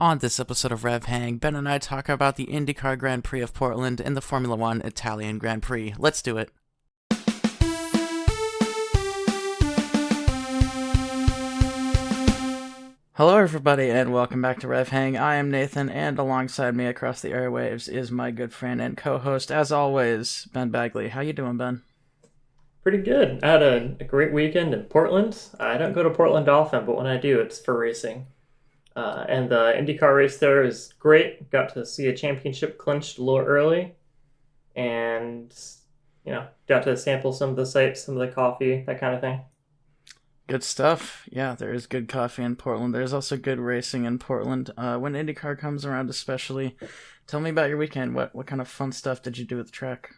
On this episode of RevHang, Ben and I talk about the IndyCar Grand Prix of Portland and the Formula One Italian Grand Prix. Let's do it. Hello everybody and welcome back to RevHang. I am Nathan, and alongside me across the airwaves is my good friend and co-host, as always, Ben Bagley. How you doing, Ben? Pretty good. I had a great weekend in Portland. I don't go to Portland often, but when I do, it's for racing. And the IndyCar race there is great. Got to see a championship clinched a little early, and got to sample some of the sights, some of the coffee, that kind of thing. Good stuff. Yeah, there is good coffee in Portland. There's also good racing in Portland. When IndyCar comes around, especially, tell me about your weekend. What kind of fun stuff did you do at the track?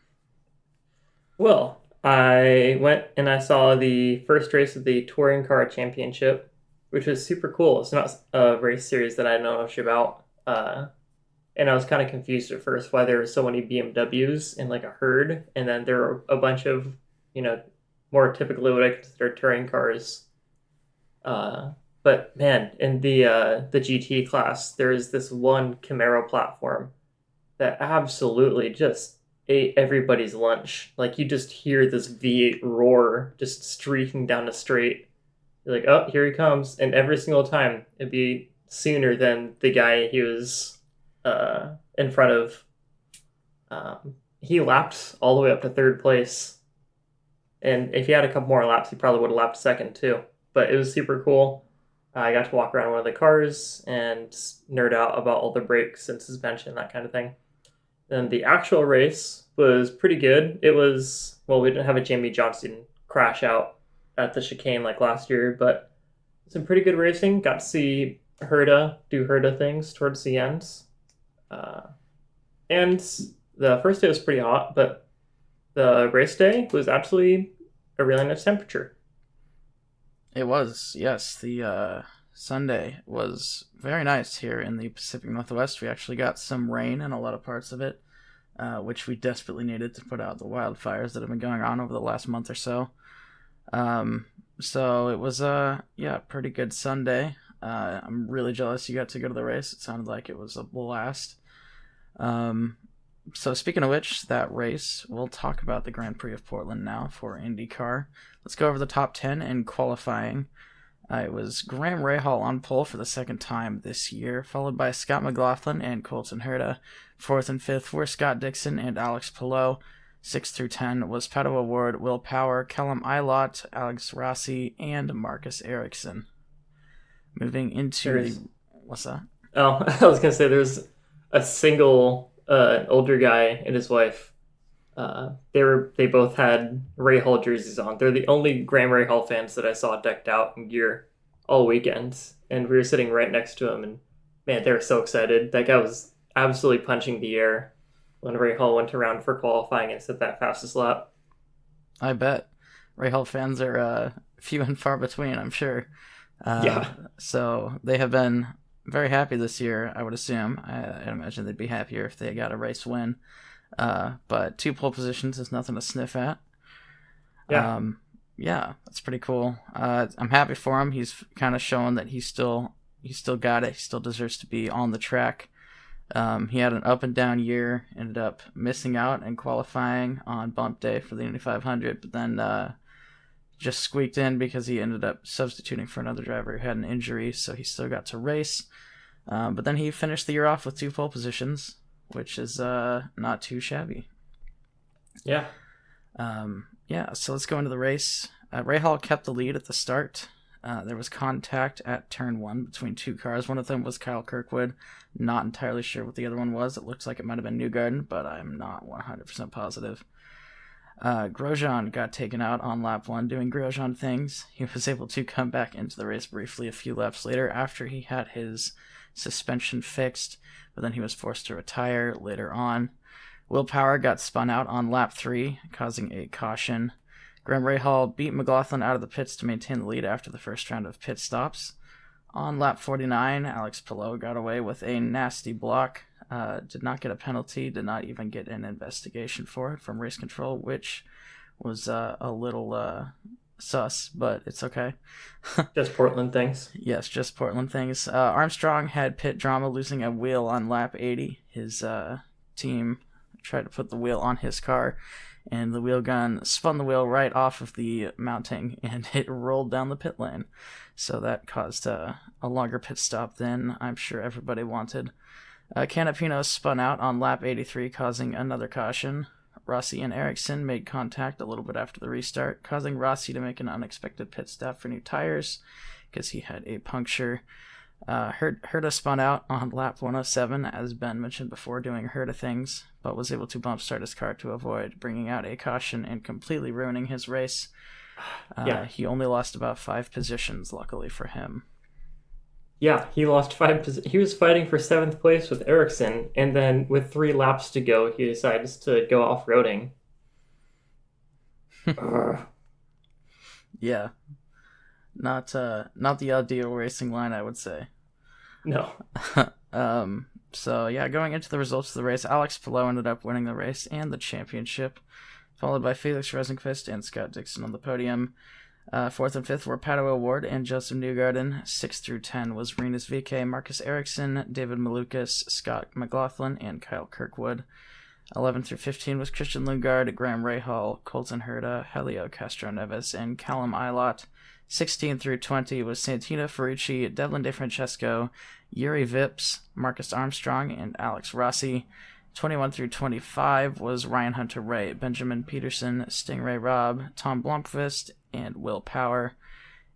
Well, I went and I saw the first race of the Touring Car Championship, which was super cool. It's not a race series that I know much about. And I was kind of confused at first why there were so many BMWs in like a herd, and then there were a bunch of, more typically what I consider touring cars. But man, in the GT class, there is this one Camaro platform that absolutely just ate everybody's lunch. Like, you just hear this V8 roar just streaking down the straight. You're like, oh, here he comes. And every single time, it'd be sooner than the guy he was in front of. He lapped all the way up to third place. And if he had a couple more laps, he probably would have lapped second too. But it was super cool. I got to walk around one of the cars and nerd out about all the brakes and suspension, that kind of thing. And the actual race was pretty good. It was, well, we didn't have a Jamie Johnson crash out at the chicane like last year, but some pretty good racing. Got to see Herta do Herta things towards the end. And the first day was pretty hot, but the race day was absolutely a really nice temperature. It was, yes. The Sunday was very nice here in the Pacific Northwest. We actually got some rain in a lot of parts of it, which we desperately needed to put out the wildfires that have been going on over the last month or so. So it was pretty good Sunday. I'm really jealous you got to go to the race. It sounded like it was a blast. So speaking of which, that race, we'll talk about the Grand Prix of Portland now for IndyCar. Let's go over the top 10 in qualifying. It was Graham Rahal on pole for the second time this year, followed by Scott McLaughlin and Colton Herta. Fourth and fifth were Scott Dixon and Alex Palou. 6 through 10 was Pato O'Ward, Will Power, Callum Ilott, Alex Rossi, and Marcus Ericsson. Moving into what's that? Oh, I was going to say there's a single older guy and his wife. They both had Rahal jerseys on. They're the only Graham Rahal fans that I saw decked out in gear all weekend. And we were sitting right next to him, and man, they were so excited. That guy was absolutely punching the air when Rahal went around for qualifying and set that fastest lap. I bet. Rahal fans are few and far between, I'm sure. Yeah. So they have been very happy this year, I would assume. I'd imagine they'd be happier if they got a race win. But 2 pole positions is nothing to sniff at. Yeah. That's pretty cool. I'm happy for him. He's kind of showing that he's still got it. He still deserves to be on the track. He had an up and down year, ended up missing out and qualifying on bump day for the Indy 500, but then just squeaked in because he ended up substituting for another driver who had an injury, so he still got to race. But then he finished the year off with 2 pole positions, which is not too shabby. Yeah. So let's go into the race. Rahal kept the lead at the start. There was contact at turn 1 between 2 cars. One of them was Kyle Kirkwood. Not entirely sure what the other one was. It looks like it might have been Newgarden, but I'm not 100% positive. Grosjean got taken out on lap 1 doing Grosjean things. He was able to come back into the race briefly a few laps later after he had his suspension fixed, but then he was forced to retire later on. Will Power got spun out on lap 3, causing a caution. Graham Rahal beat McLaughlin out of the pits to maintain the lead after the first round of pit stops. On lap 49, Alex Palou got away with a nasty block. Did not get a penalty, did not even get an investigation for it from race control, which was a little sus, but it's okay. Just Portland things. Yes, just Portland things. Armstrong had pit drama, losing a wheel on lap 80. His team tried to put the wheel on his car, and the wheel gun spun the wheel right off of the mounting, and it rolled down the pit lane. So that caused a longer pit stop than I'm sure everybody wanted. Canapino spun out on lap 83, causing another caution. Rossi and Ericsson made contact a little bit after the restart, causing Rossi to make an unexpected pit stop for new tires because he had a puncture. Herta spun out on lap 107, as Ben mentioned before, doing Herta things, but was able to bump start his car to avoid bringing out a caution and completely ruining his race. He only lost about 5 positions, luckily for him. Yeah, he lost 5 positions. He was fighting for 7th place with Ericsson, and then with 3 laps to go, he decides to go off-roading. Yeah. Not the ideal racing line, I would say. No. So, yeah, going into the results of the race, Alex Palou ended up winning the race and the championship, followed by Felix Rosenqvist and Scott Dixon on the podium. 4th and 5th were Pato O'Ward and Joseph Newgarden. 6th through 10 was Rinus VeeKay, Marcus Ericsson, David Malukas, Scott McLaughlin, and Kyle Kirkwood. 11 through 15 was Christian Lundgaard, Graham Rahal, Colton Herta, Helio Castroneves, and Callum Ilott. 16 through 20 was Santino Ferrucci, Devlin DeFrancesco, Yuri Vips, Marcus Armstrong, and Alex Rossi. 21 through 25 was Ryan Hunter-Ray, Benjamin Peterson, Stingray Robb, Tom Blomqvist, and Will Power.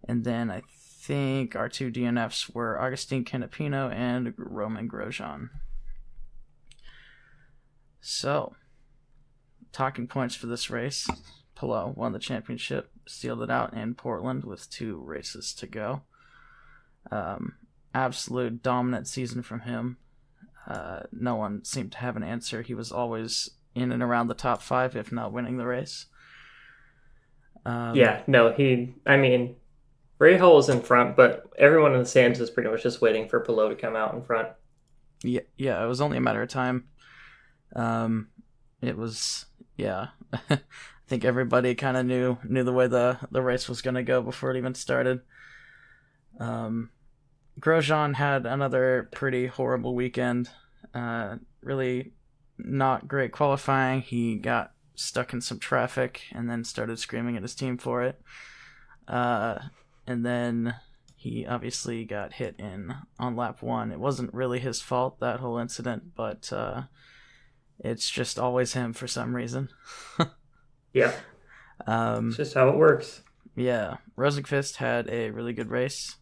And then I think our 2 DNFs were Augustine Canapino and Roman Grosjean. So, talking points for this race. Palou won the championship, sealed it out in Portland with 2 races to go. Absolute dominant season from him. No one seemed to have an answer. He was always in and around the top 5, if not winning the race. Rahal was in front, but everyone in the stands was pretty much just waiting for Palou to come out in front. Yeah, it was only a matter of time. It was, I think everybody kind of knew the way the race was going to go before it even started. Grosjean had another pretty horrible weekend. Really not great qualifying. He got stuck in some traffic and then started screaming at his team for it. And then he obviously got hit on lap 1. It wasn't really his fault, that whole incident, but it's just always him for some reason. Yeah. It's just how it works. Yeah. Rosenqvist had a really good race.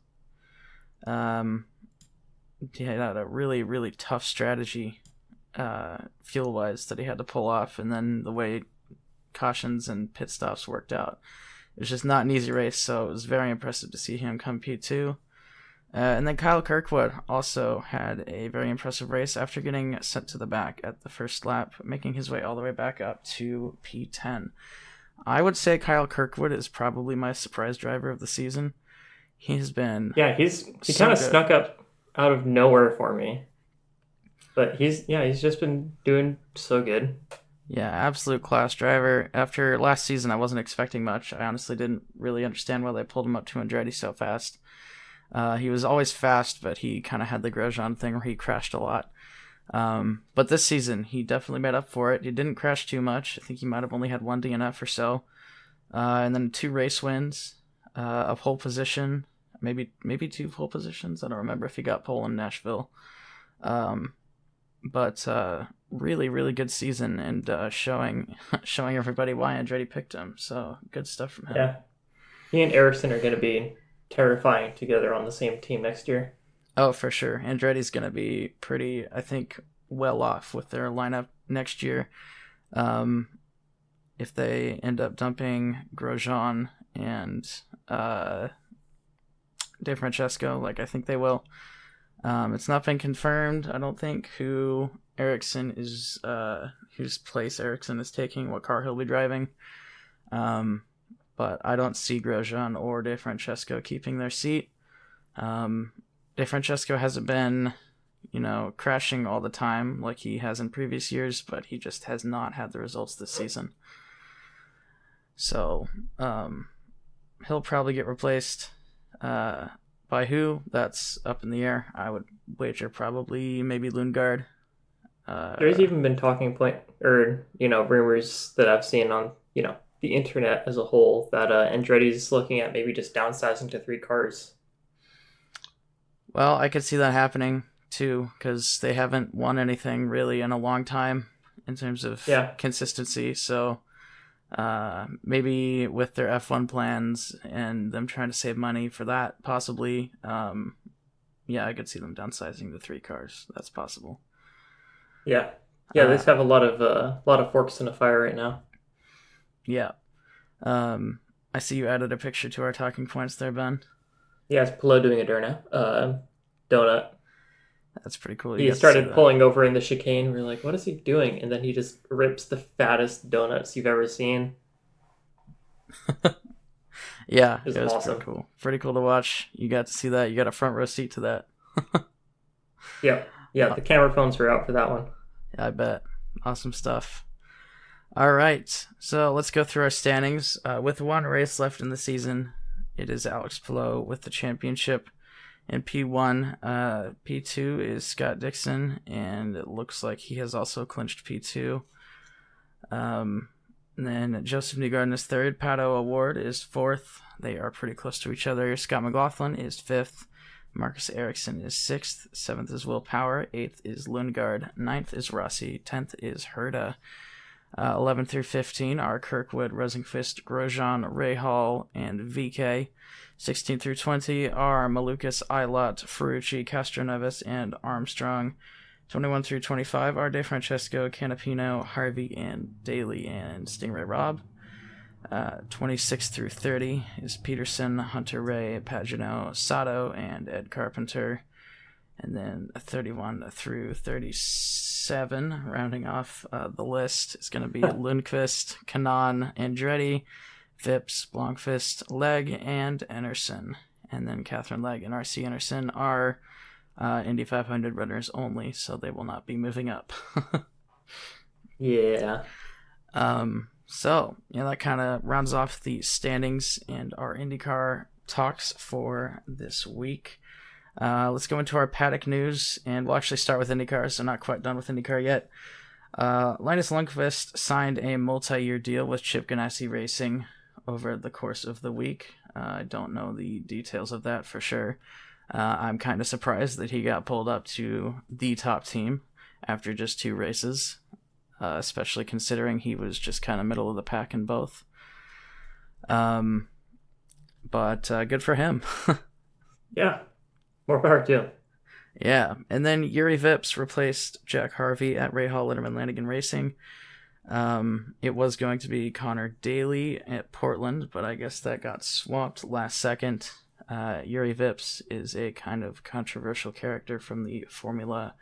He had a really, really tough strategy fuel-wise that he had to pull off, and then the way cautions and pit stops worked out. It was just not an easy race, so it was very impressive to see him come P2. And then Kyle Kirkwood also had a very impressive race after getting sent to the back at the first lap, making his way all the way back up to P10. I would say Kyle Kirkwood is probably my surprise driver of the season. He's been he kind of snuck up out of nowhere for me. But he's just been doing so good. Yeah, absolute class driver. After last season, I wasn't expecting much. I honestly didn't really understand why they pulled him up to Andretti so fast. He was always fast, but he kind of had the Grosjean thing where he crashed a lot. But this season, he definitely made up for it. He didn't crash too much. I think he might have only had 1 DNF or so. And then 2 race wins, a pole position, maybe 2 pole positions. I don't remember if he got pole in Nashville. But really, really good season, and showing everybody why Andretti picked him. So good stuff from him. Yeah, he and Ericsson are going to be terrifying together on the same team next year. Oh, for sure. Andretti's going to be pretty, I think, well off with their lineup next year. If they end up dumping Grosjean and DeFrancesco, like I think they will. It's not been confirmed, I don't think, who Ericsson is, whose place Ericsson is taking, what car he'll be driving. But I don't see Grosjean or DeFrancesco keeping their seat. DeFrancesco hasn't been, crashing all the time like he has in previous years, but he just has not had the results this season. So, he'll probably get replaced. By who? That's up in the air. I would wager probably maybe Lundgaard. There's even been talking point or rumors that I've seen on the internet as a whole that Andretti's looking at maybe just downsizing to 3 cars. Well, I could see that happening too, because they haven't won anything really in a long time in terms of consistency. So maybe with their F1 plans and them trying to save money for that, possibly. I could see them downsizing to 3 cars. That's possible. Yeah, they just have a lot of forks in the fire right now. Yeah. I see you added a picture to our talking points there, Ben. Yeah, it's Pillow doing a donut. That's pretty cool. He started pulling over in the chicane. We're like, what is he doing? And then he just rips the fattest donuts you've ever seen. Yeah, it was awesome. Pretty cool. Pretty cool to watch. You got to see that. You got a front row seat to that. Yeah, the camera phones were out for that one. Yeah, I bet. Awesome stuff. All right, so let's go through our standings. With one race left in the season, it is Alex Palou with the championship in P1. P2 is Scott Dixon, and it looks like he has also clinched P2. And then Joseph Newgarden is third. Pato Award is fourth. They are pretty close to each other. Scott McLaughlin is fifth. Marcus Ericsson is sixth. Seventh is Will Power. Eighth is Lundgaard. Ninth is Rossi. 10th is Herta. 11 through 15 are Kirkwood, Rosenqvist, Grosjean, Rahal, and VK. 16 through 20 are Malukas, Eilert, Ferrucci, Castroneves, and Armstrong. 21 through 25 are DeFrancesco, Canapino, Harvey, and Daly, and Stingray Robb. 26 through 30 is Peterson, Hunter Ray, Pagano, Sato, and Ed Carpenter. And then 31 through 37, rounding off the list, is going to be Lundqvist, Kanan, Andretti, Vips, Blomqvist, Legg, and Enerson. And then Catherine Legg and RC Enerson are Indy 500 runners only, so they will not be moving up. Yeah. So, that kind of rounds off the standings and our IndyCar talks for this week. Let's go into our paddock news, and we'll actually start with IndyCar, so not quite done with IndyCar yet. Linus Lundqvist signed a multi-year deal with Chip Ganassi Racing over the course of the week. I don't know the details of that for sure. I'm kind of surprised that he got pulled up to the top team after just 2 races, especially considering he was just kind of middle of the pack in both. But good for him. Yeah. More power to him. Yeah, and then Yuri Vips replaced Jack Harvey at Rahal Letterman Lanigan Racing. It was going to be Connor Daly at Portland, but I guess that got swapped last second. Yuri Vips is a kind of controversial character from the Formula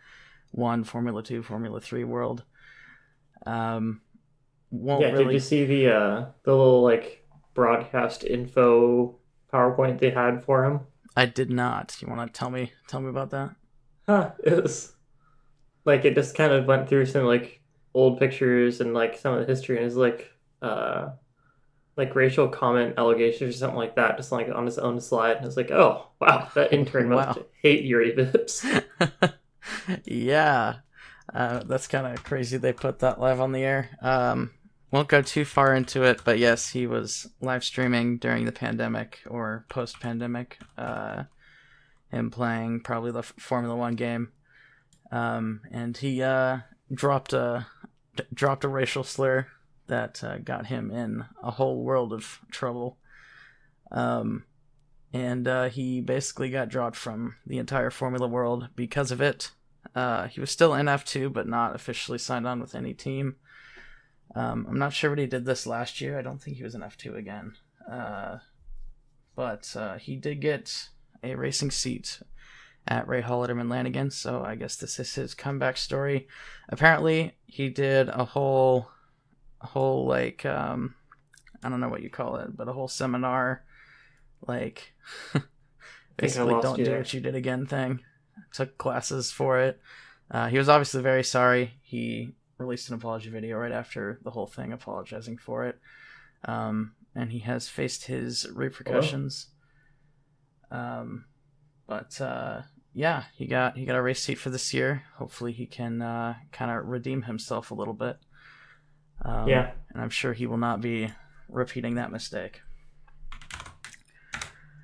1, Formula 2, Formula 3 world. Did you see the little broadcast info PowerPoint they had for him? I did not. You want to tell me about that? It was it just kind of went through some old pictures and some of the history, and it's racial comment allegations or something like that, just on his own slide. And it's oh wow, that intern must hate Yuri Vips. Yeah, that's kind of crazy. They put that live on the air. Won't go too far into it, but yes, he was live streaming during the pandemic or post-pandemic, him playing probably the Formula 1 game, and he dropped a racial slur that got him in a whole world of trouble, and he basically got dropped from the entire Formula world because of it. He was still in F2, but not officially signed on with any team. I'm not sure what he did this last year. I don't think he was in F2 again. But he did get a racing seat at Rahal Letterman Lanigan, so I guess this is his comeback story. Apparently, he did a whole I don't know what you call it, but a whole seminar, basically don't do what you did again thing. Took classes for it. He was obviously very sorry. He released an apology video right after the whole thing, apologizing for it. and he has faced his repercussions. Yeah, he got a race seat for this year. Hopefully he can kind of redeem himself a little bit. And I'm sure he will not be repeating that mistake.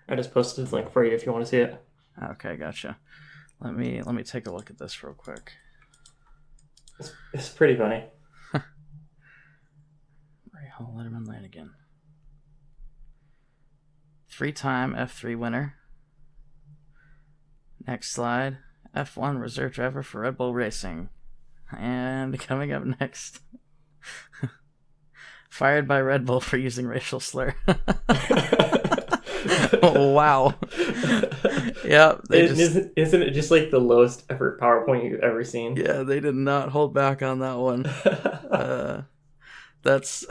I just posted the link for you if you want to see it. Okay, gotcha. Let me take a look at this real quick. It's pretty funny. Rahal Letterman Lanigan. 3-time F3 winner. Next slide. F1 reserve driver for Red Bull Racing. And coming up next. Fired by Red Bull for using racial slur. Oh, wow. Yeah, isn't it just like the lowest effort PowerPoint you've ever seen? Yeah, they did not hold back on that one. That's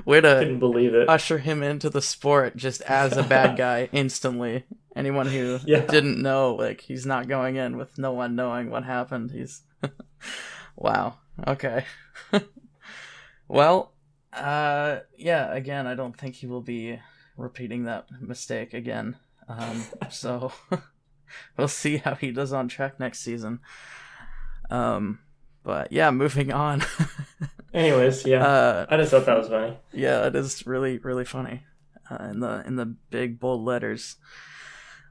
way to couldn't believe it. Usher him into the sport just as a bad guy instantly. Anyone who didn't know, like, he's not going in with no one knowing what happened. He's wow. Okay. Well, again, I don't think he will be repeating that mistake again. So we'll see how he does on track next season. But yeah, moving on. Anyways, I just thought that was funny. Yeah, it is really, really funny. In the big bold letters.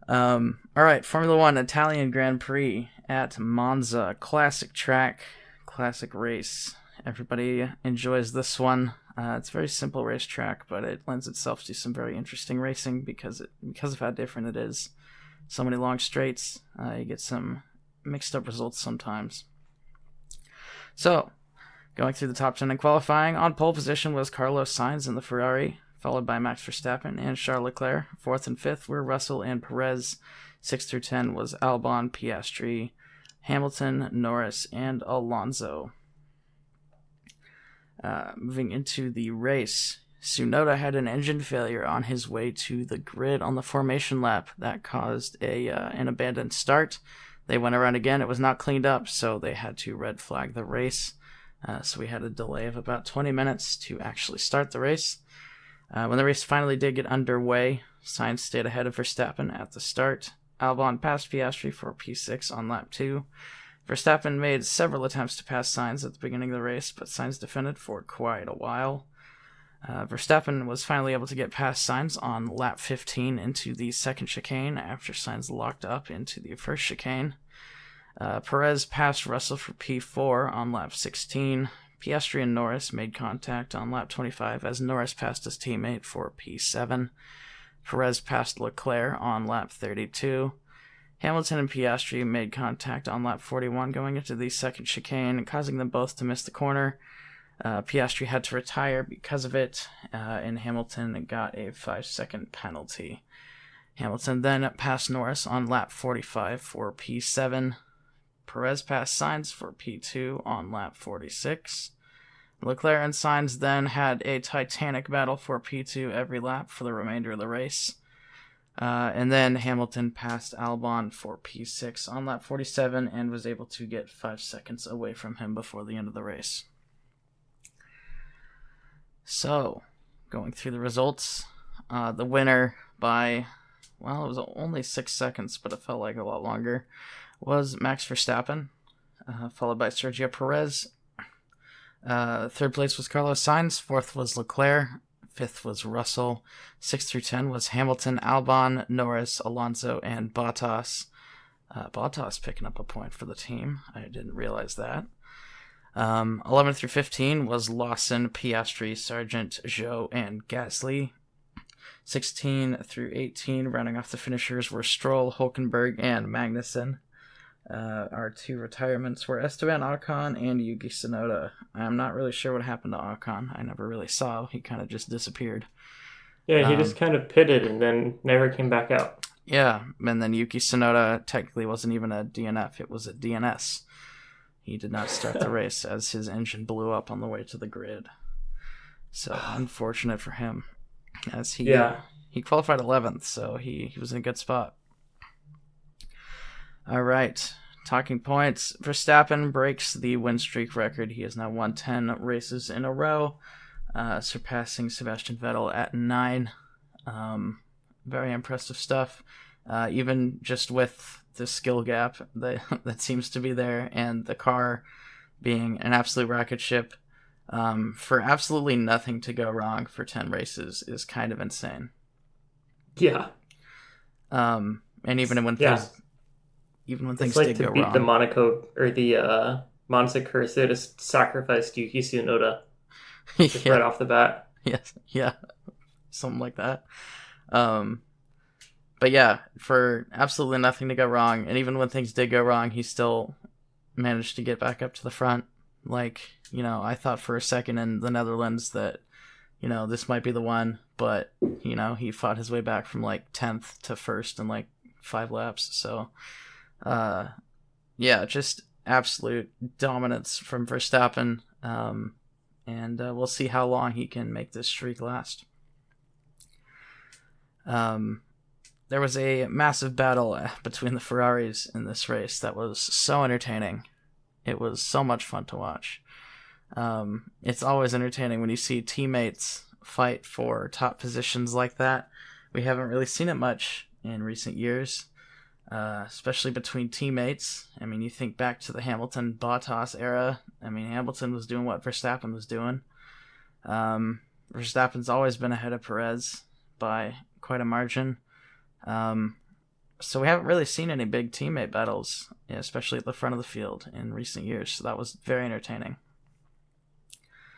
All right, Formula One Italian Grand Prix at Monza. Classic track, classic race. Everybody enjoys this one. It's a very simple racetrack, but it lends itself to some very interesting racing because of how different it is. So many long straights, you get some mixed up results sometimes. So, going through the top 10 in qualifying, on pole position was Carlos Sainz in the Ferrari, followed by Max Verstappen and Charles Leclerc. 4th and 5th were Russell and Perez. 6 through 10 was Albon, Piastri, Hamilton, Norris, and Alonso. Moving into the race, Tsunoda had an engine failure on his way to the grid on the formation lap that caused an abandoned start. They went around again. It was not cleaned up, so they had to red flag the race. So we had a delay of about 20 minutes to actually start the race. When the race finally did get underway, Sainz stayed ahead of Verstappen at the start. Albon passed Piastri for P6 on lap 2. Verstappen made several attempts to pass Sainz at the beginning of the race, but Sainz defended for quite a while. Verstappen was finally able to get past Sainz on lap 15 into the second chicane after Sainz locked up into the first chicane. Perez passed Russell for P4 on lap 16. Piastri and Norris made contact on lap 25 as Norris passed his teammate for P7. Perez passed Leclerc on lap 32. Hamilton and Piastri made contact on lap 41 going into the second chicane, causing them both to miss the corner. Piastri had to retire because of it, and Hamilton got a 5-second penalty. Hamilton then passed Norris on lap 45 for P7. Perez passed Sainz for P2 on lap 46. Leclerc and Sainz then had a titanic battle for P2 every lap for the remainder of the race. And then Hamilton passed Albon for P6 on lap 47 and was able to get 5 seconds away from him before the end of the race. So, going through the results, the winner by, well, it was only 6 seconds, but it felt like a lot longer, was Max Verstappen, followed by Sergio Perez. Third place was Carlos Sainz. 4th was Leclerc. 5th was Russell. 6 through 10 was Hamilton, Albon, Norris, Alonso, and Bottas. Bottas picking up a point for the team. I didn't realize that. 11 through 15 was Lawson, Piastri, Sargent, Zhou, and Gasly. 16 through 18, rounding off the finishers, were Stroll, Hülkenberg, and Magnussen. Our 2 retirements were Esteban Ocon and Yuki Tsunoda. I'm not really sure what happened to Ocon. I never really saw. He kind of just disappeared. Yeah, he just kind of pitted and then never came back out. Yeah, and then Yuki Tsunoda technically wasn't even a DNF. It was a DNS. He did not start the race as his engine blew up on the way to the grid. So, unfortunate for him. As he qualified 11th, so he was in a good spot. All right, talking points. Verstappen breaks the win streak record. He has now won 10 races in a row. surpassing Sebastian Vettel at 9. Very impressive stuff. Even just with the skill gap that seems to be there, and the car being an absolute rocket ship, for absolutely nothing to go wrong for 10 races is kind of insane. Yeah. And even when things like did to go beat wrong, the Monaco or the Monza curse, they just sacrificed Yuki Tsunoda just right off the bat. Yes, yeah, something like that. But yeah, for absolutely nothing to go wrong, and even when things did go wrong, he still managed to get back up to the front. Like, I thought for a second in the Netherlands that, this might be the one, but, he fought his way back from like 10th to 1st in like 5 laps. So, yeah, just absolute dominance from Verstappen. And we'll see how long he can make this streak last. There was a massive battle between the Ferraris in this race that was so entertaining. It was so much fun to watch. It's always entertaining when you see teammates fight for top positions like that. We haven't really seen it much in recent years, especially between teammates. I mean, you think back to the Hamilton-Bottas era. I mean, Hamilton was doing what Verstappen was doing. Verstappen's always been ahead of Perez by quite a margin. So we haven't really seen any big teammate battles, especially at the front of the field in recent years. So that was very entertaining.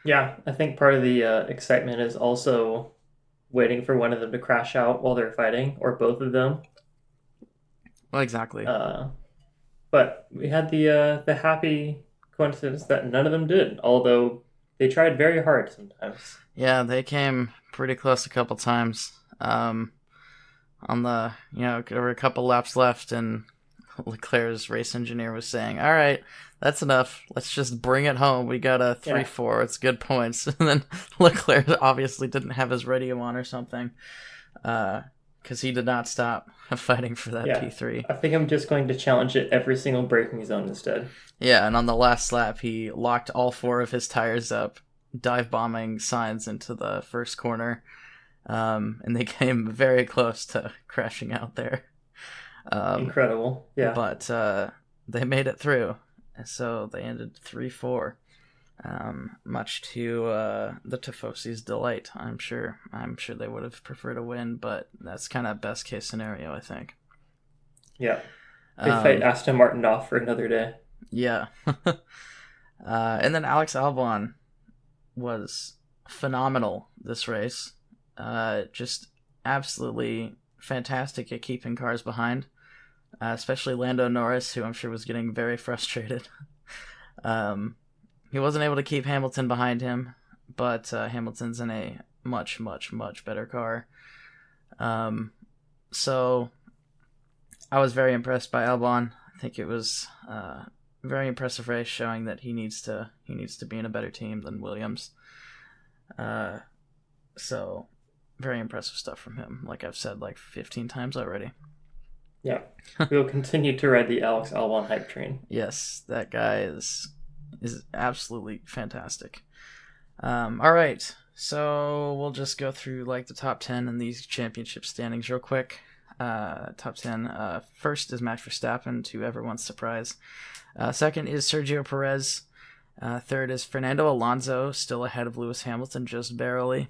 Yeah, I think part of the excitement is also waiting for one of them to crash out while they're fighting, or both of them. Well, exactly. But we had the happy coincidence that none of them did, although they tried very hard sometimes. Yeah, they came pretty close a couple times. On the, there were a couple laps left, and Leclerc's race engineer was saying, all right, that's enough. Let's just bring it home. We got a 3-4. It's good points. And then Leclerc obviously didn't have his radio on or something, because he did not stop fighting for that P3. I think I'm just going to challenge it every single braking zone instead. Yeah, and on the last lap, he locked all 4 of his tires up, dive bombing Sainz into the first corner. And they came very close to crashing out there. Incredible, yeah. But they made it through, so they ended 3-4, much to the Tifosi's delight. I'm sure they would have preferred a win, but that's kind of best case scenario, I think. Yeah, they fight Aston Martin off for another day. Yeah. And then Alex Albon was phenomenal this race. Just absolutely fantastic at keeping cars behind, especially Lando Norris, who I'm sure was getting very frustrated. He wasn't able to keep Hamilton behind him, but Hamilton's in a much, much, much better car. So I was very impressed by Albon. I think it was a very impressive race, showing that he needs to be in a better team than Williams. So very impressive stuff from him, like I've said like 15 times already. Yeah, we'll continue to ride the Alex Albon hype train. Yes, that guy is absolutely fantastic. All right, so we'll just go through like the top 10 in these championship standings real quick. Top 10. First is Max Verstappen, to everyone's surprise. Second is Sergio Perez. Third is Fernando Alonso, still ahead of Lewis Hamilton, just barely.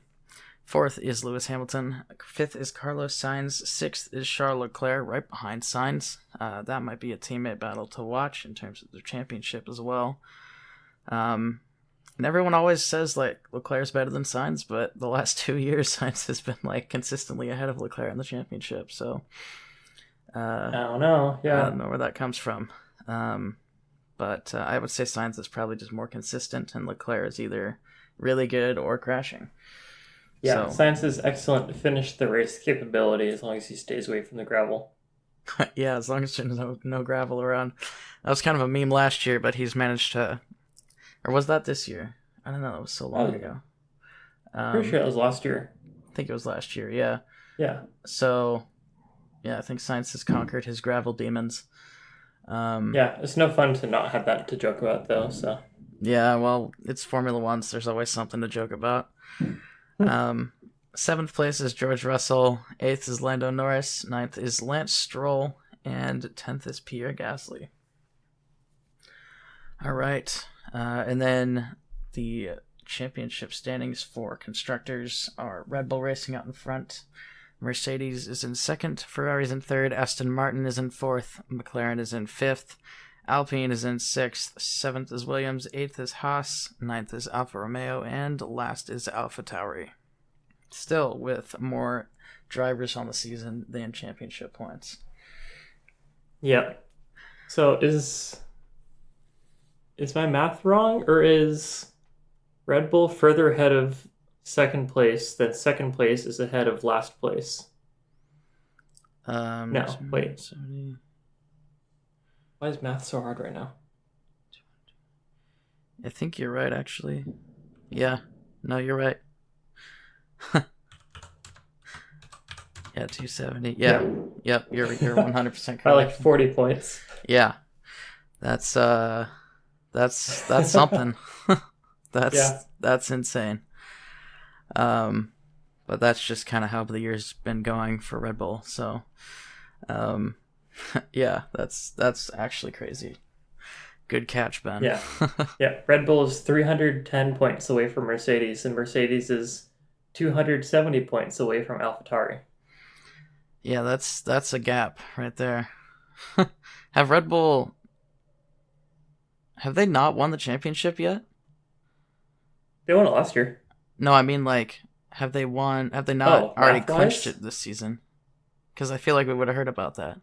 Fourth is Lewis Hamilton. Fifth is Carlos Sainz. Sixth is Charles Leclerc, right behind Sainz. That might be a teammate battle to watch in terms of the championship as well. And everyone always says like Leclerc's better than Sainz, but the last 2 years Sainz has been like consistently ahead of Leclerc in the championship. So I don't know. Yeah, I don't know where that comes from. But I would say Sainz is probably just more consistent, and Leclerc is either really good or crashing. Yeah, Sainz's excellent finish the race capability as long as he stays away from the gravel. Yeah, as long as there's no gravel around. That was kind of a meme last year, but he's managed to... Or was that this year? I don't know, it was so long ago. Pretty sure it was last year. I think it was last year, yeah. Yeah. So, yeah, I think Sainz has conquered his gravel demons. Yeah, it's no fun to not have that to joke about, though, so... Yeah, well, it's Formula One, so there's always something to joke about. Seventh place is George Russell. Eighth is Lando Norris. Ninth is Lance Stroll. And 10th is Pierre Gasly. All right. And then the championship standings for constructors are Red Bull Racing out in front. Mercedes is in second. Ferrari's in third. Aston Martin is in fourth. McLaren is in fifth. Alpine is in sixth. Seventh is Williams. Eighth is Haas. Ninth is Alfa Romeo. And last is AlphaTauri. Still with more drivers on the season than championship points. Yeah. So is my math wrong, or is Red Bull further ahead of second place than second place is ahead of last place? No, wait. 70. Why is math so hard right now? I think you're right, actually. Yeah. No, you're right. Yeah, 270. Yeah. Yep, you're 100% correct. By like 40 points. Yeah. That's something. That's insane. But that's just kind of how the year's been going for Red Bull. So, yeah, that's actually crazy. Good catch, Ben. Yeah. Yeah. Red Bull is 310 points away from Mercedes, and Mercedes is 270 points away from AlphaTauri. Yeah, that's a gap right there. Have Red Bull... Have they not won the championship yet? They won it last year. No, I mean, like, have they not already clinched it this season? Because I feel like we would have heard about that.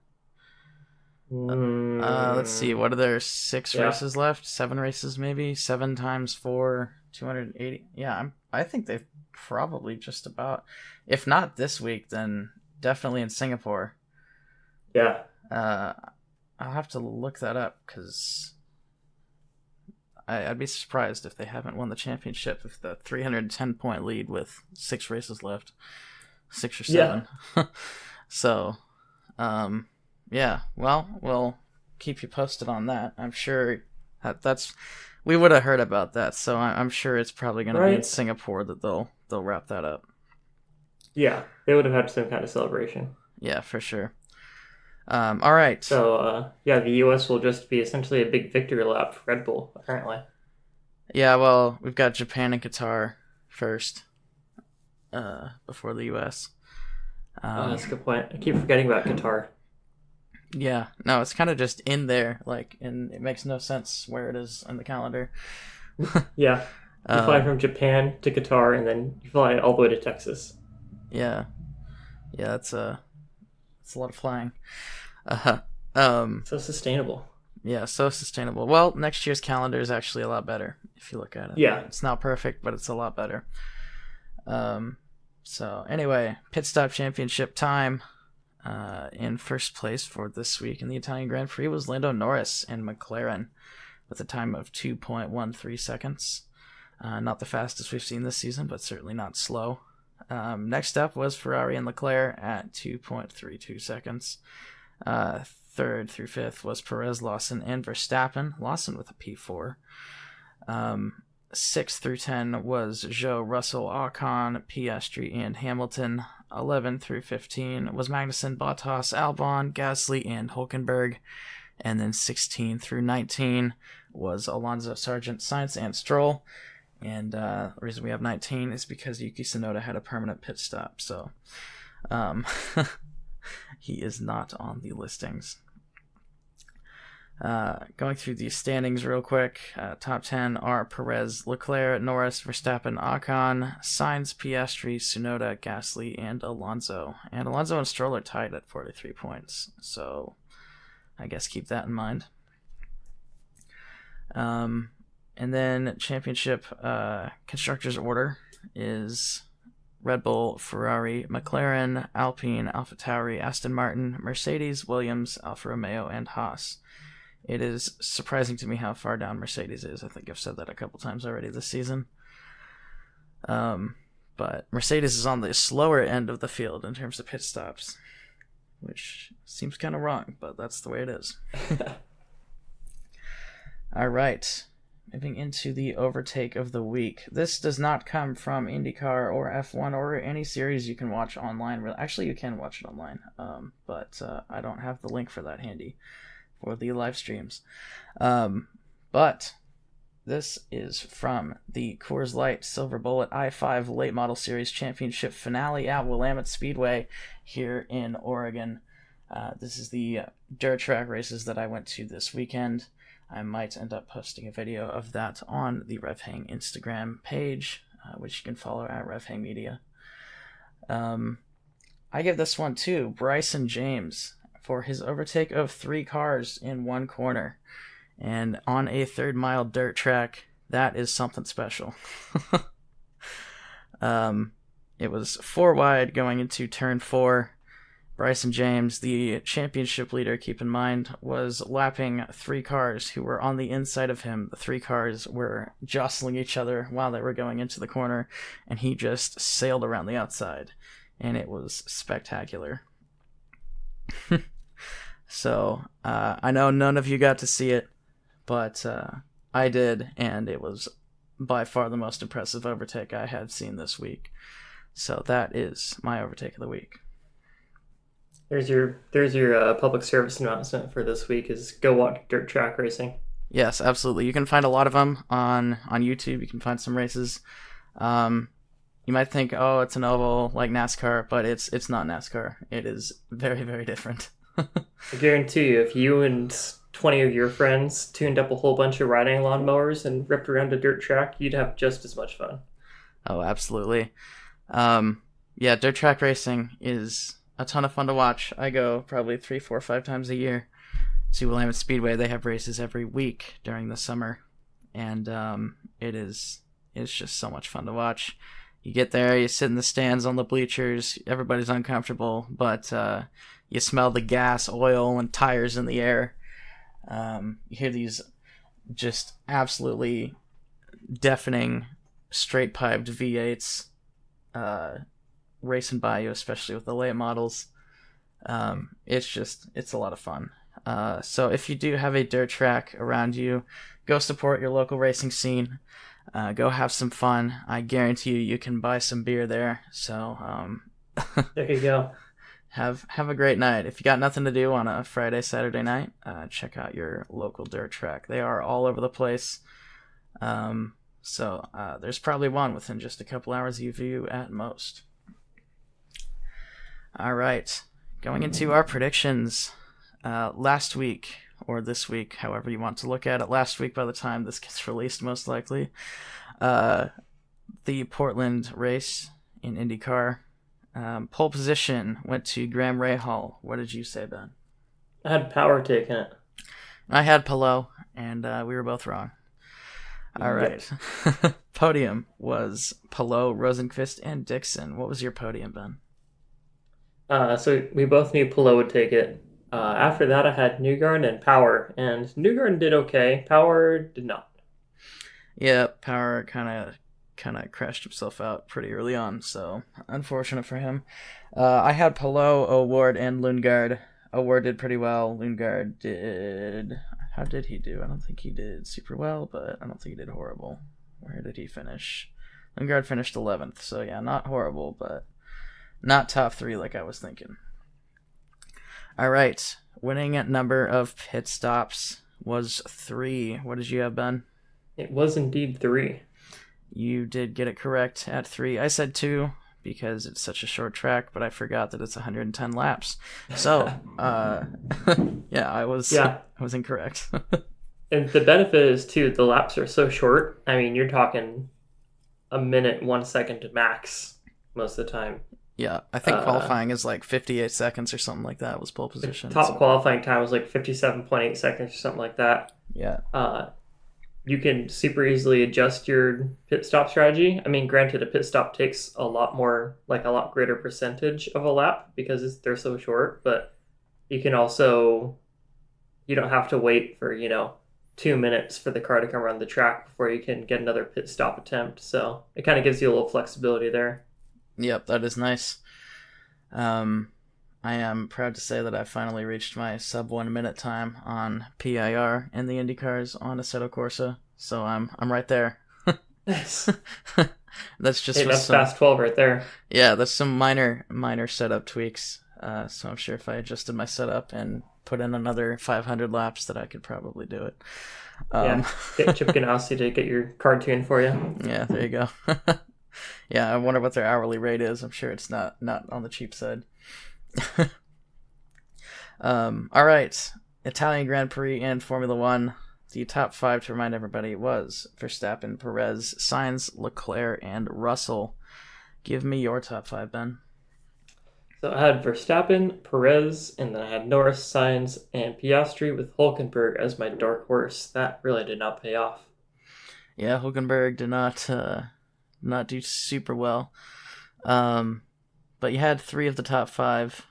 Let's see. What are there? 6 races left? 7 races, maybe? 7 times 4, 280. Yeah, I think they've probably just about... If not this week, then definitely in Singapore. Yeah. I'll have to look that up, because... I'd be surprised if they haven't won the championship with the 310-point lead with 6 races left. 6 or 7. Yeah. So, yeah. Well, we'll keep you posted on that. I'm sure that's... We would have heard about that, so I'm sure it's probably going to be in Singapore that they'll wrap that up. Yeah, they would have had some kind of celebration. Yeah, for sure. All right. So, yeah, the U.S. will just be essentially a big victory lap for Red Bull, apparently. Yeah, well, we've got Japan and Qatar first, before the U.S. That's a good point. I keep forgetting about Qatar. Yeah, no, it's kind of just in there, like, and it makes no sense where it is on the calendar. Yeah, you fly from Japan to Qatar, and then you fly all the way to Texas. Yeah, it's a lot of flying. So sustainable. Yeah, so sustainable. Well, next year's calendar is actually a lot better if you look at it. Yeah, it's not perfect, but it's a lot better. So anyway, pit stop championship time. In first place for this week in the Italian Grand Prix was Lando Norris in McLaren with a time of 2.13 seconds. Not the fastest we've seen this season, but certainly not slow. Next up was Ferrari and Leclerc at 2.32 seconds. Third through fifth was Perez, Lawson, and Verstappen. Lawson with a P4. 6 through 10 was Zhou, Russell, Ocon, Piastri, and Hamilton. 11 through 15 was Magnussen, Bottas, Albon, Gasly, and Hülkenberg. And then 16 through 19 was Alonso, Sargent, Sainz, and Stroll. And the reason we have 19 is because Yuki Tsunoda had a permanent pit stop. So he is not on the listings. Going through the standings real quick. Top 10 are Perez, Leclerc, Norris, Verstappen, Ocon, Sainz, Piastri, Tsunoda, Gasly, and Alonso. And Alonso and Stroll are tied at 43 points. So I guess keep that in mind. And then championship constructors order is Red Bull, Ferrari, McLaren, Alpine, AlphaTauri, Aston Martin, Mercedes, Williams, Alfa Romeo, and Haas. It is surprising to me how far down Mercedes is. I think I've said that a couple times already this season. But Mercedes is on the slower end of the field in terms of pit stops, which seems kind of wrong, but that's the way it is. All right. moving into the overtake of the week. This does not come from IndyCar or F1 or any series you can watch online. Actually, you can watch it online, but I don't have the link for that handy for the live streams. But this is from the Coors Light Silver Bullet i5 Late Model Series Championship finale at Willamette Speedway here in Oregon. This is the dirt track races that I went to this weekend. I might end up posting a video of that on the RevHang Instagram page, which you can follow at RevHang Media. I give this one to Bryson James for his overtake of 3 cars in one corner. And on a 3rd-mile dirt track, that is something special. It was 4 wide going into turn 4. Bryson James, the championship leader, keep in mind, was lapping 3 cars who were on the inside of him. The 3 cars were jostling each other while they were going into the corner, and he just sailed around the outside, and it was spectacular. So, I know none of you got to see it, but I did, and it was by far the most impressive overtake I have seen this week. So that is my overtake of the week. There's your public service announcement for this week is go watch dirt track racing. Yes, absolutely. You can find a lot of them on YouTube. You can find some races. You might think, oh, it's an oval like NASCAR, but it's not NASCAR. It is very, very different. I guarantee you, if you and 20 of your friends tuned up a whole bunch of riding lawnmowers and ripped around a dirt track, you'd have just as much fun. Oh, absolutely. Yeah, dirt track racing is a ton of fun to watch. I go probably 3, 4, 5 times a year to Willamette Speedway. They have races every week during the summer, and it's just so much fun to watch. You get there, you sit in the stands on the bleachers, everybody's uncomfortable, but you smell the gas, oil, and tires in the air. You hear these just absolutely deafening straight-piped V8s racing by you, especially with the late models. It's a lot of fun. So if you do have a dirt track around you, go support your local racing scene. Go have some fun. I guarantee you can buy some beer there. So there you go. Have a great night. If you got nothing to do on a Friday, Saturday night, check out your local dirt track. They are all over the place. So there's probably one within just a couple hours of you at most. All right, going into our predictions. Last week, or this week, however you want to look at it, last week by the time this gets released, most likely, the Portland race in IndyCar, pole position went to Graham Rahal. What did you say, Ben? I had Power taking it. I had Palou, and we were both wrong. All right. Yep. Podium was Palou, Rosenqvist, and Dixon. What was your podium, Ben? So we both knew Palou would take it. After that, I had Newgarden and Power, and Newgarden did okay. Power did not. Yeah, Power kind of crashed himself out pretty early on, so unfortunate for him. I had Palou, O'Ward, and Lundgaard. O'Ward did pretty well. Lundgaard did... How did he do? I don't think he did super well, but I don't think he did horrible. Where did he finish? Lundgaard finished 11th, so yeah, not horrible, but not top 3 like I was thinking. All right, winning number of pit stops was 3. What did you have, Ben? It was indeed 3. You did get it correct at 3. I said 2 because it's such a short track, but I forgot that it's 110 laps. So, yeah, I was incorrect. And the benefit is, too, the laps are so short. I mean, you're talking a minute, 1 second max most of the time. Yeah, I think qualifying is like 58 seconds or something like that was pole position. Top qualifying time was like 57.8 seconds or something like that. Yeah. You can super easily adjust your pit stop strategy. I mean, granted, a pit stop takes a lot greater percentage of a lap because they're so short, but you can also, you don't have to wait for, 2 minutes for the car to come around the track before you can get another pit stop attempt. So it kind of gives you a little flexibility there. Yep, that is nice. I am proud to say that I finally reached my sub 1 minute time on PIR in the IndyCars on Assetto Corsa. so I'm right there. Nice. That's just Hey, with that's some fast 12 right there. yeah, that's some minor setup tweaks. So I'm sure if I adjusted my setup and put in another 500 laps, that I could probably do it. Yeah. Get Chip Ganassi to get your card tuned for you. Yeah, there you go. Yeah, I wonder what their hourly rate is. I'm sure it's not on the cheap side. All right, Italian Grand Prix and Formula One. The top five, to remind everybody, was Verstappen, Perez, Sainz, Leclerc, and Russell. Give me your top five, Ben. So I had Verstappen, Perez, and then I had Norris, Sainz, and Piastri with Hulkenberg as my dark horse. That really did not pay off. Yeah, Hulkenberg did not do super well. But you had three of the top five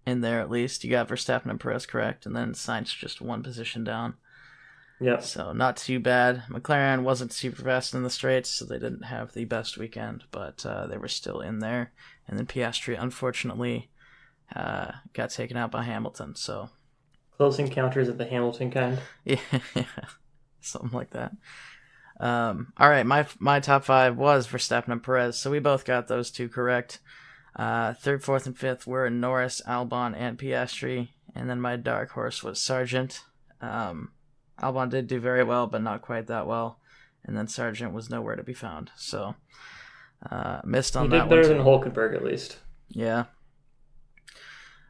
in there at least. You got Verstappen and Perez correct, and then Sainz just one position down. Yeah. So not too bad. McLaren wasn't super fast in the straights, so they didn't have the best weekend, but they were still in there. And then Piastri, unfortunately, got taken out by Hamilton. So Close encounters of the Hamilton kind. yeah, something like that. All right, my top five was Verstappen and Perez, so we both got those two correct. Third, fourth, and fifth were Norris, Albon, and Piastri, and then my dark horse was Sargent. Albon did do very well, but not quite that well, and then Sargent was nowhere to be found. So missed on that one. He did better too. than Hulkenberg at least. Yeah.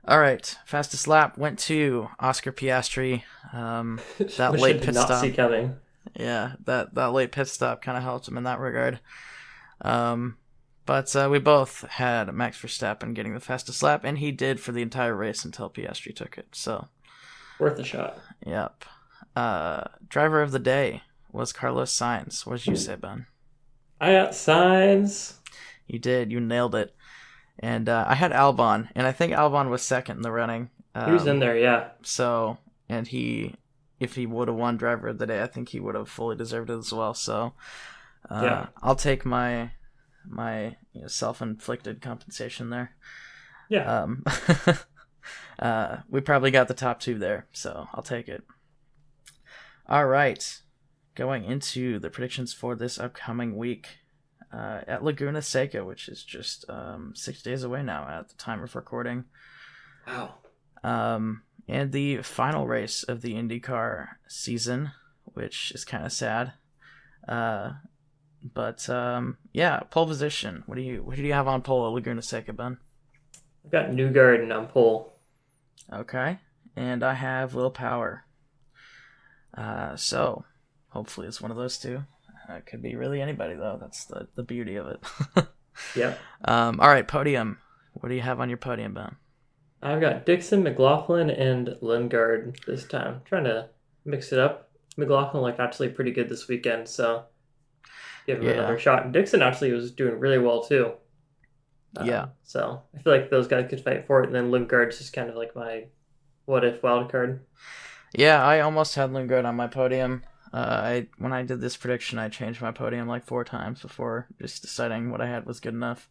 All right, fastest lap went to Oscar Piastri. That Which late I did pit not stop. see coming. Yeah, that late pit stop kind of helped him in that regard. But we both had Max Verstappen getting the fastest lap, and he did for the entire race until Piastri took it. So Worth a shot. yep. Driver of the day was Carlos Sainz. What did you say, Ben? I got Sainz. You did. You nailed it. And I had Albon, and I think Albon was second in the running. He was in there, yeah. So, and if he would have won driver of the day, I think he would have fully deserved it as well. So, Yeah. I'll take my self-inflicted compensation there. Yeah. We probably got the top two there, so I'll take it. All right, going into the predictions for this upcoming week at Laguna Seca, which is just 6 days away now at the time of recording. Wow. And the final race of the IndyCar season, which is kind of sad. But yeah, pole position. What do you have on pole at Laguna Seca, Ben? I've got Newgarden on pole. Okay, and I have Lil Power. So hopefully it's one of those two. It could be really anybody though. That's the beauty of it. Yeah. All right, podium. What do you have on your podium, Ben? I've got Dixon, McLaughlin, and Lundgaard this time. I'm trying to mix it up. McLaughlin looked actually pretty good this weekend, so give him another shot. And Dixon actually was doing really well too. Yeah. So I feel like those guys could fight for it, and then Lundgaard's just kind of like my what if wild card. Yeah, I almost had Lundgaard on my podium. When I did this prediction, I changed my podium like 4 times before just deciding what I had was good enough.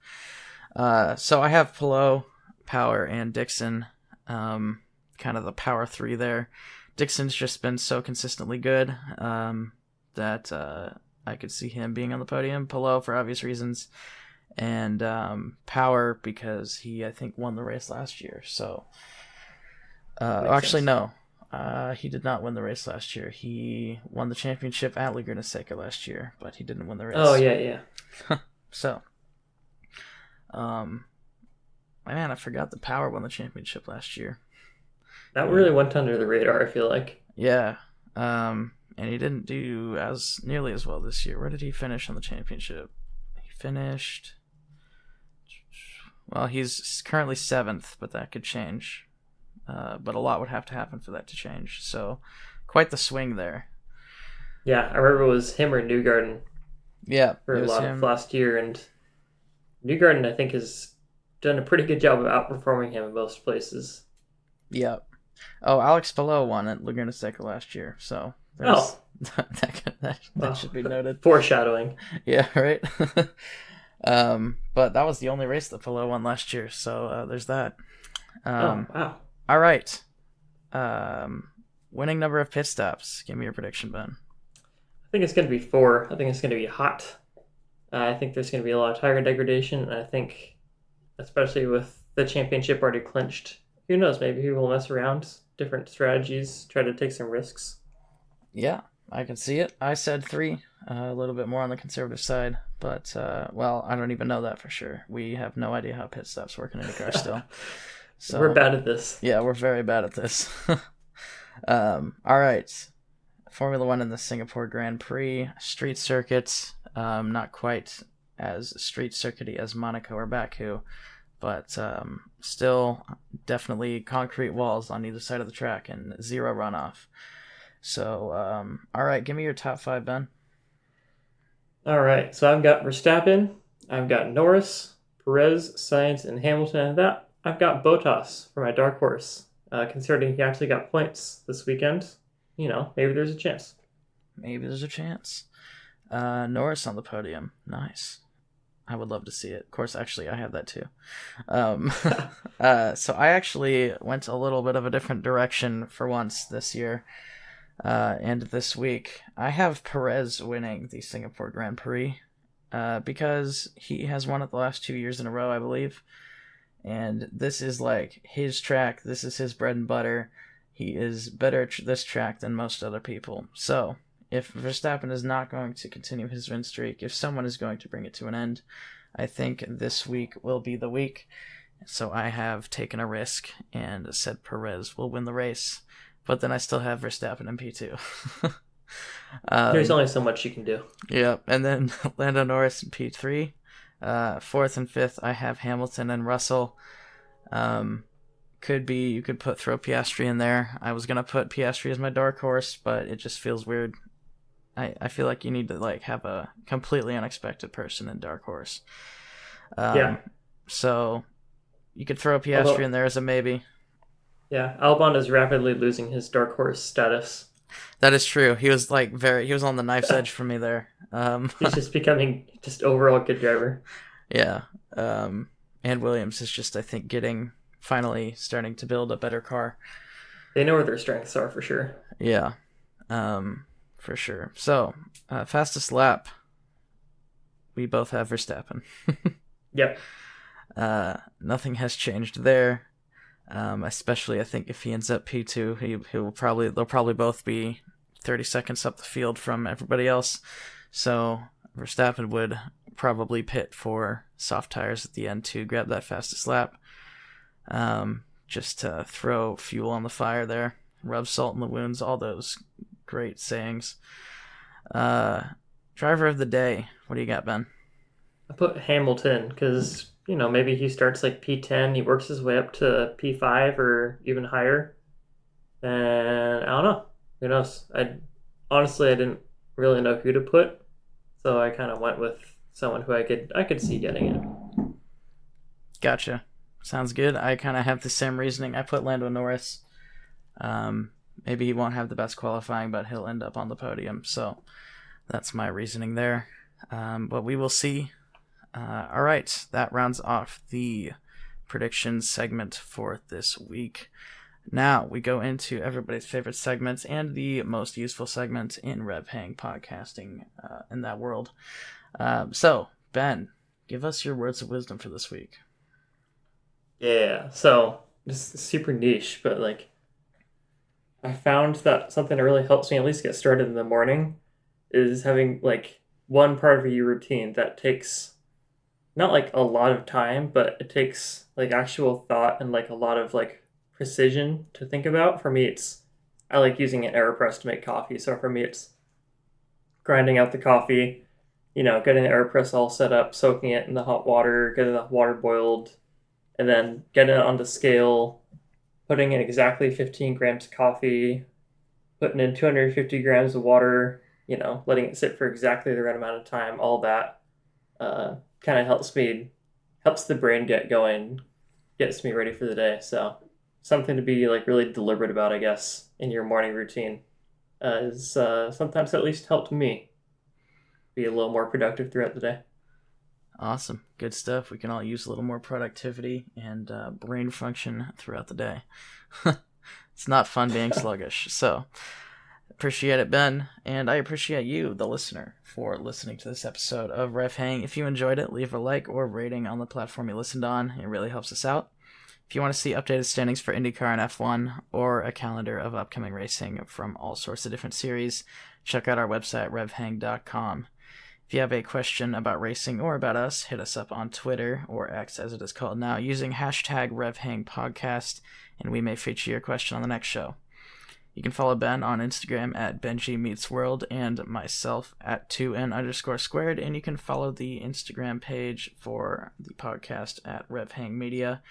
So I have Palou, Power, and Dixon. Kind of the power 3 there. Dixon's just been so consistently good that I could see him being on the podium. Palou for obvious reasons, and Power because he, I think, won the race last year. So actually, no. He did not win the race last year. He won the championship at Laguna Seca last year, but he didn't win the race. Oh, yeah. So, man, I forgot the Power won the championship last year. That really went under the radar, I feel like. Yeah. And he didn't do nearly as well this year. Where did he finish on the championship? He finished... Well, he's currently 7th, but that could change. But a lot would have to happen for that to change. So, quite the swing there. Yeah, I remember it was him or Newgarden. Yeah, for a lot of last year, and Newgarden I think has done a pretty good job of outperforming him in most places. Yeah. Oh, Alex Palou won at Laguna Seca last year, so that should be noted. Foreshadowing. Yeah, right. But that was the only race that Palou won last year, so there's that. Wow. All right. Winning number of pit stops. Give me your prediction, Ben. I think it's going to be 4. I think it's going to be hot. I think there's going to be a lot of tire degradation. And I think, especially with the championship already clinched, who knows? Maybe he will mess around, different strategies, try to take some risks. Yeah, I can see it. I said 3, a little bit more on the conservative side, but well, I don't even know that for sure. We have no idea how pit stops work in IndyCar still. So We're bad at this. yeah, we're very bad at this. All right, Formula One in the Singapore Grand Prix, street circuits, not quite as street circuity as Monaco or Baku, but still definitely concrete walls on either side of the track and zero runoff. So, all right, give me your top 5, Ben. All right, so I've got Verstappen, I've got Norris, Perez, Sainz, and Hamilton. And that I've got Bottas for my dark horse. Considering he actually got points this weekend, maybe there's a chance. Maybe there's a chance. Norris on the podium. Nice. I would love to see it. Of course, actually, I have that too. So I actually went a little bit of a different direction for once this year. And this week, I have Perez winning the Singapore Grand Prix because he has won it the last 2 years in a row, I believe. And this is like his track. This is his bread and butter. He is better at this track than most other people. So if Verstappen is not going to continue his win streak, if someone is going to bring it to an end, I think this week will be the week. So I have taken a risk and said Perez will win the race. But then I still have Verstappen in P2. There's only so much you can do. Yeah, and then Lando Norris in P3. 4th and 5th, I have Hamilton and Russell. Could be, you could throw Piastri in there. I was going to put Piastri as my dark horse, but it just feels weird. I feel like you need to have a completely unexpected person in dark horse. Yeah. So you could throw Piastri in there as a maybe. Yeah, Albon is rapidly losing his dark horse status. That is true. He was he was on the knife's edge for me there. He's just becoming overall good driver. Yeah. And Williams is just, I think, finally starting to build a better car. They know where their strengths are for sure. Yeah. For sure. So, fastest lap. We both have Verstappen. Yep. Nothing has changed there. Especially I think if he ends up P2, they'll probably both be 30 seconds up the field from everybody else. So Verstappen would probably pit for soft tires at the end to grab that fastest lap. Just to throw fuel on the fire there, rub salt in the wounds, all those great sayings. Driver of the day, what do you got, Ben? I put Hamilton because maybe he starts like P10, he works his way up to P5 or even higher. And I don't know. Who knows? I didn't really know who to put, so I kind of went with someone who I could see getting it. Gotcha. Sounds good. I kind of have the same reasoning. I put Lando Norris. Maybe he won't have the best qualifying, but he'll end up on the podium. So that's my reasoning there. But we will see. All right, that rounds off the predictions segment for this week. Now we go into everybody's favorite segments and the most useful segment in RevHang podcasting in that world. So, Ben, give us your words of wisdom for this week. Yeah, so this is super niche, but I found that something that really helps me at least get started in the morning is having one part of your routine that takes not a lot of time, but it takes actual thought and a lot of precision to think about. For me, I like using an AeroPress to make coffee. So for me, it's grinding out the coffee, getting the AeroPress all set up, soaking it in the hot water, getting the water boiled, and then getting it on the scale, putting in exactly 15 grams of coffee, putting in 250 grams of water, letting it sit for exactly the right amount of time. All that kind of helps the brain get going, gets me ready for the day. So something to be really deliberate about, I guess, in your morning routine is sometimes at least helped me be a little more productive throughout the day. Awesome. Good stuff. We can all use a little more productivity and brain function throughout the day. It's not fun being sluggish. So Appreciate it, Ben, and I appreciate you, the listener, for listening to this episode of RevHang. If you enjoyed it, leave a like or rating on the platform you listened on. It really helps us out. If you want to see updated standings for IndyCar and F1, or a calendar of upcoming racing from all sorts of different series, check out our website, revhang.com. If you have a question about racing or about us, hit us up on Twitter, or X as it is called now, using hashtag RevHangPodcast, and we may feature your question on the next show. You can follow Ben on Instagram at BenjiMeetsWorld and myself at 2n_squared, and you can follow the Instagram page for the podcast at RevHang Media.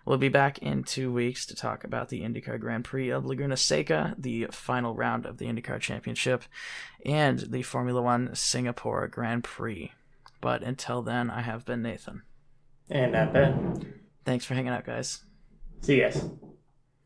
We'll be back in 2 weeks to talk about the IndyCar Grand Prix of Laguna Seca, the final round of the IndyCar Championship, and the Formula One Singapore Grand Prix. But until then, I have been Nathan. And Ben. Thanks for hanging out, guys. See you guys.